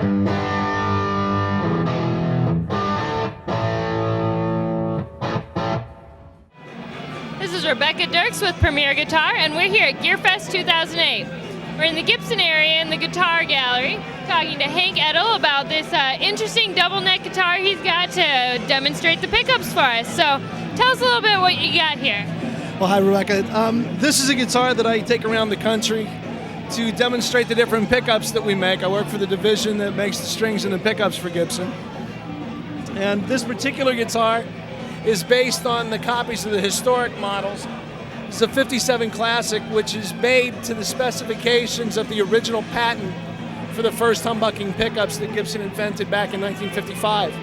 This is Rebecca Dirks with Premier Guitar, and we're here at GearFest 2008. We're in the Gibson area in the Guitar Gallery, talking to Hank Edel about this interesting double neck guitar he's got to demonstrate the pickups for us. So tell us a little bit what you got here. Well, hi, Rebecca. This is a guitar that I take around the country to demonstrate the different pickups that we make. I work for the division that makes the strings and the pickups for Gibson. And this particular guitar is based on the copies of the historic models. It's a 57 Classic, which is made to the specifications of the original patent for the first humbucking pickups that Gibson invented back in 1955.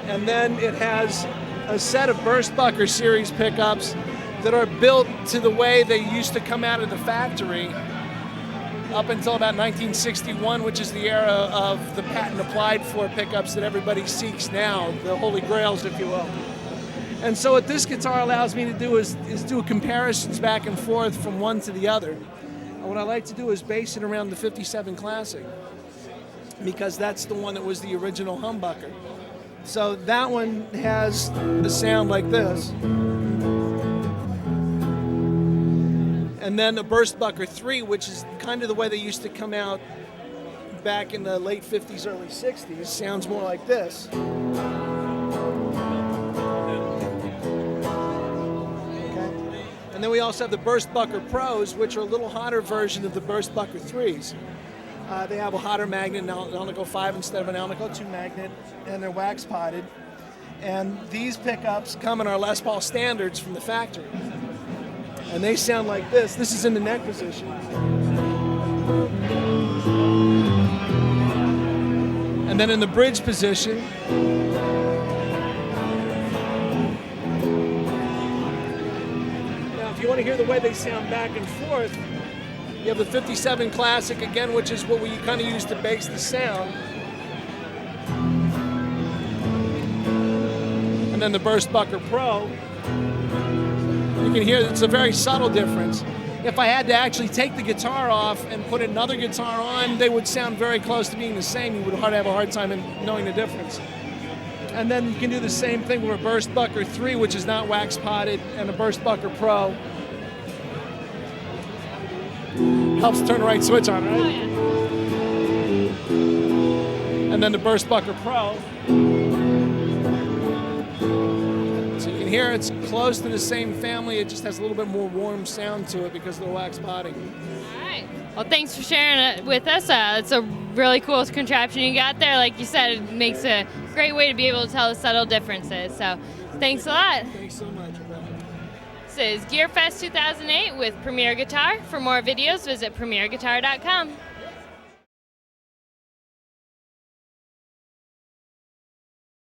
And then it has a set of Burstbucker series pickups that are built to the way they used to come out of the factory up until about 1961, which is the era of the patent applied for pickups that everybody seeks now, the holy grails, if you will. And so what this guitar allows me to do is do comparisons back and forth from one to the other. And what I like to do is base it around the 57 Classic, because that's the one that was the original humbucker. So that one has the sound like this. And then the Burstbucker 3, which is kind of the way they used to come out back in the late 50s, early 60s, sounds more like this. And then we also have the Burstbucker Pros, which are a little hotter version of the Burstbucker 3s. They have a hotter magnet, an Alnico 5 instead of an Alnico 2 magnet, and they're wax potted. And these pickups come in our Les Paul standards from the factory. And they sound like this. This is in the neck position. And then in the bridge position, if you want to hear the way they sound back and forth, you have the 57 Classic again, which is what we kind of use to base the sound. And then the Burstbucker Pro. You can hear it's a very subtle difference. If I had to actually take the guitar off and put another guitar on, they would sound very close to being the same. You would have a hard time in knowing the difference. And then you can do the same thing with a Burstbucker 3, which is not wax potted, and a Burstbucker Pro. Helps turn the right switch on, right? Oh, yeah. And then the Burstbucker Pro. So you can hear it's close to the same family. It just has a little bit more warm sound to it because of the wax potting. All right. Well, thanks for sharing it with us. It's a really cool contraption you got there. Like you said, it makes a great way to be able to tell the subtle differences. So thanks a lot. Thanks so much, Rebecca. This is GearFest 2008 with Premier Guitar. For more videos, visit premierguitar.com.